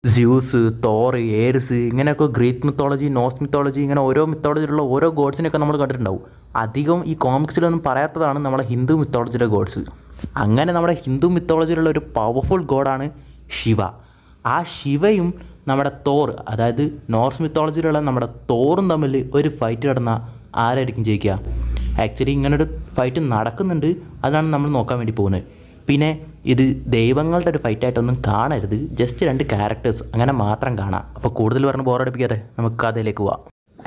Zeus, Thor, Aries ഇങ്ങനെയൊക്കെ Greek mythology, Norse mythology ഇങ്ങനെ ഓരോ മിത്തോളജിയിലുള്ള ഓരോ ഗോഡ്സിനെയൊക്കെ നമ്മൾ കണ്ടിട്ടുണ്ടാവും. അധികം ഈ കോമിക്സിലൊന്നും പറയാത്തതാണ് നമ്മുടെ ഹിന്ദു മിത്തോളജിയുടെ ഗോഡ്സ്. അങ്ങനെ നമ്മുടെ ഹിന്ദു മിത്തോളജിയിലുള്ള ഒരു പവർഫുൾ ഗോഡാണ് ശിവ. ആ ശിവയും നമ്മുടെ തോർ, അതായത് നോർസ് മിത്തോളജിയിലുള്ള നമ്മുടെ തോറും തമ്മിൽ ഒരു ഫൈറ്റ് നടന്നാൽ ആരായിരിക്കും ജയിക്കുക? ആക്ച്വലി ഇങ്ങനൊരു ഫൈറ്റ് നടക്കുന്നുണ്ട്, അതാണ് നമ്മൾ നോക്കാൻ വേണ്ടി പോകുന്നത്. പിന്നെ ഇത് ദൈവങ്ങളുടെ ഒരു ഫൈറ്റായിട്ടൊന്നും കാണരുത്, ജസ്റ്റ് 2 ക്യാരക്ടേഴ്സ് അങ്ങനെ മാത്രം കാണാം. അപ്പോൾ കൂടുതൽ പറഞ്ഞ് ബോറടിപ്പിക്കാതെ നമുക്ക് കഥയിലേക്ക് പോവാം.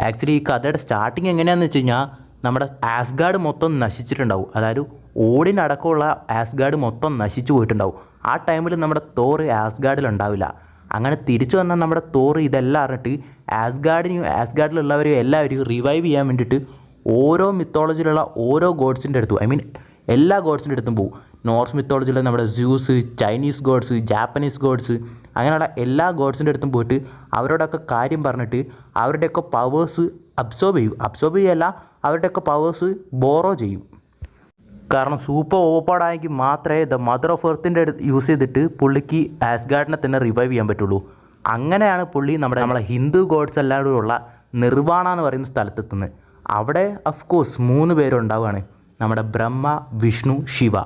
ആക്ച്വലി ഈ കഥയുടെ സ്റ്റാർട്ടിങ് എങ്ങനെയാണെന്ന് വെച്ച് കഴിഞ്ഞാൽ നമ്മുടെ ആസ്ഗാർഡ് മൊത്തം നശിച്ചിട്ടുണ്ടാവും. അതായത് ഓടിനടക്കമുള്ള ആസ്ഗാർഡ് മൊത്തം നശിച്ചു പോയിട്ടുണ്ടാവും. ആ ടൈമിൽ നമ്മുടെ തോർ ആസ്ഗാർഡിലുണ്ടാവില്ല. അങ്ങനെ തിരിച്ചു വന്നാൽ നമ്മുടെ തോർ ഇതെല്ലാം അറിഞ്ഞിട്ട് ആസ്ഗാർഡിലുള്ളവരെയും എല്ലാവരെയും റിവൈവ് ചെയ്യാൻ വേണ്ടിയിട്ട് ഓരോ മിത്തോളജിയിലുള്ള ഓരോ ഗോഡ്സിൻ്റെ അടുത്തും, എല്ലാ ഗോഡ്സിൻ്റെ അടുത്തും പോകും. നോർസ് മിത്തോളജിയിലെ നമ്മുടെ Zeus, Chinese gods, Japanese gods, അങ്ങനെയുള്ള എല്ലാ ഗോഡ്സിൻ്റെ അടുത്തും പോയിട്ട് അവരോടൊക്കെ കാര്യം പറഞ്ഞിട്ട് അവരുടെയൊക്കെ പവേഴ്സ് അബ്സോർബ് ചെയ്യല്ല, അവരുടെയൊക്കെ പവേഴ്സ് ബോറോ ചെയ്യും. കാരണം സൂപ്പർ ഓവർപവർഡായെങ്കിൽ മാത്രമേ ദ മദർ ഓഫ് എർത്തിൻ്റെ യൂസ് ചെയ്തിട്ട് പുള്ളിക്ക് ആസ്ഗാർഡിനെ തന്നെ റിവൈവ് ചെയ്യാൻ പറ്റുള്ളൂ. അങ്ങനെയാണ് പുള്ളി നമ്മളെ ഹിന്ദു ഗോഡ്സ് എല്ലാവരും ഉള്ള നിർവാണ എന്ന് പറയുന്ന സ്ഥലത്തെത്തുന്നത്. അവിടെ അഫ്കോഴ്സ് 3 പേരുണ്ടാവുകയാണ്, നമ്മുടെ ബ്രഹ്മ, വിഷ്ണു, ശിവ.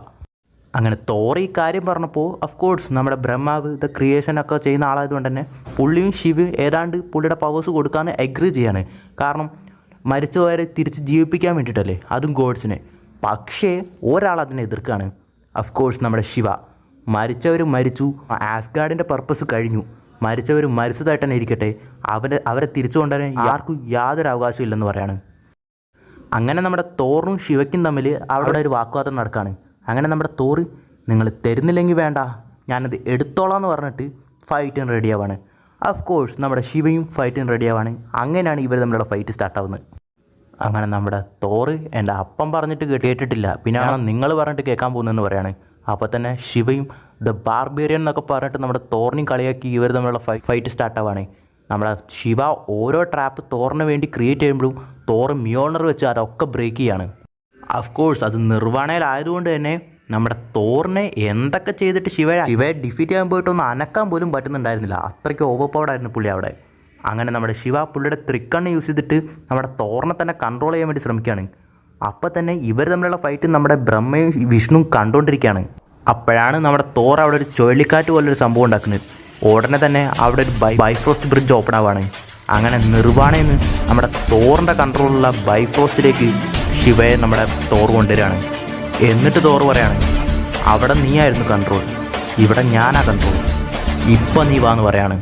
അങ്ങനെ തോർ ഈ കാര്യം പറഞ്ഞപ്പോൾ അഫ്കോഴ്സ് നമ്മുടെ ബ്രഹ്മാവ് ദ ക്രിയേഷനൊക്കെ ചെയ്യുന്ന ആളായതുകൊണ്ട് തന്നെ പുള്ളിയും ശിവ ഏതാണ്ട് പുള്ളിയുടെ പവേഴ്സ് കൊടുക്കാമെന്ന് അഗ്രി ചെയ്യാണ്. കാരണം മരിച്ചുപോയവരെ തിരിച്ച് ജീവിപ്പിക്കാൻ വേണ്ടിയിട്ടല്ലേ, അതും ഗോഡ്സിനെ. പക്ഷേ ഒരാൾ അതിനെ എതിർക്കുകയാണ്, അഫ്കോഴ്സ് നമ്മുടെ ശിവ. മരിച്ചവർ മരിച്ചു, ആസ്ഗാർഡിൻ്റെ പർപ്പസ് കഴിഞ്ഞു, മരിച്ചവർ മരിച്ചതായിട്ട് തന്നെ ഇരിക്കട്ടെ, അവരെ തിരിച്ചു കൊണ്ടുവരാൻ ആർക്കും യാതൊരു അവകാശവും ഇല്ലെന്ന് പറയാണ്. അങ്ങനെ നമ്മുടെ തോറും ശിവയ്ക്കും തമ്മിൽ അവിടെ ഒരു വാക്കുവാദം നടക്കുകയാണ്. അങ്ങനെ നമ്മുടെ തോറ്, നിങ്ങൾ തരുന്നില്ലെങ്കിൽ വേണ്ട, ഞാനത് എടുത്തോളാം എന്ന് പറഞ്ഞിട്ട് ഫൈറ്റിന് റെഡിയാവാണ്. അഫ്കോഴ്സ് നമ്മുടെ ശിവയും ഫൈറ്റിന് റെഡിയാവാണ്. അങ്ങനെയാണ് ഇവർ തമ്മിലുള്ള ഫൈറ്റ് സ്റ്റാർട്ടാവുന്നത്. അങ്ങനെ നമ്മുടെ തോറ് എൻ്റെ അപ്പം പറഞ്ഞിട്ട് കേട്ടിട്ടില്ല, പിന്നെ നിങ്ങൾ പറഞ്ഞിട്ട് കേൾക്കാൻ പോകുന്നതെന്ന് പറയാണ്. അപ്പോൾ തന്നെ ശിവയും ദ ബാർബേറിയൻ എന്നൊക്കെ പറഞ്ഞിട്ട് നമ്മുടെ തോറിനെയും കളിയാക്കി ഇവർ തമ്മിലുള്ള ഫൈറ്റ് സ്റ്റാർട്ടാവാണ്. നമ്മുടെ ശിവ ഓരോ ട്രാപ്പ് തോറിന് വേണ്ടി ക്രിയേറ്റ് ചെയ്യുമ്പോഴും തോറ് മിയോണർ വെച്ച് അതൊക്കെ ബ്രേക്ക് ചെയ്യാണ്. അഫ്കോഴ്സ് അത് നിർവ്വാണയിലായതുകൊണ്ട് തന്നെ നമ്മുടെ തോറിനെ എന്തൊക്കെ ചെയ്തിട്ട് ശിവയെ ഡിഫീറ്റ് ചെയ്യാൻ പോയിട്ടൊന്നും അനക്കാൻ പോലും പറ്റുന്നുണ്ടായിരുന്നില്ല, അത്രയ്ക്ക് ഓവർപവർഡ് ആയിരുന്നു പുള്ളി അവിടെ. അങ്ങനെ നമ്മുടെ ശിവ പുള്ളിയുടെ ത്രിക്കണ്ണ് യൂസ് ചെയ്തിട്ട് നമ്മുടെ തോറിനെ തന്നെ കൺട്രോൾ ചെയ്യാൻ വേണ്ടി ശ്രമിക്കുകയാണ്. അപ്പോൾ തന്നെ ഇവർ തമ്മിലുള്ള ഫൈറ്റ് നമ്മുടെ ബ്രഹ്മയും വിഷ്ണുവും കണ്ടുകൊണ്ടിരിക്കുകയാണ്. അപ്പോഴാണ് നമ്മുടെ തോർ അവിടെ ഒരു ചുഴലിക്കാറ്റ് പോലൊരു സംഭവം ഉണ്ടാക്കുന്നത്. ഉടനെ തന്നെ അവിടെ ഒരു ബൈഫ്രോസ്റ്റ് ബ്രിഡ്ജ് ഓപ്പൺ ആവുകയാണ്. അങ്ങനെ നിർവ്വാണയിൽ നിന്ന് നമ്മുടെ തോറിൻ്റെ കൺട്രോളുള്ള ബൈഫ്രോസ്റ്റിലേക്ക് ശിവയെ നമ്മുടെ തോർ കൊണ്ടുവരികയാണ്. എന്നിട്ട് തോർ പറയാണ്, അവിടെ നീയായിരുന്നു കൺട്രോൾ, ഇവിടെ ഞാനാ കൺട്രോൾ, ഇപ്പം നീ വാന്ന് പറയാണ്.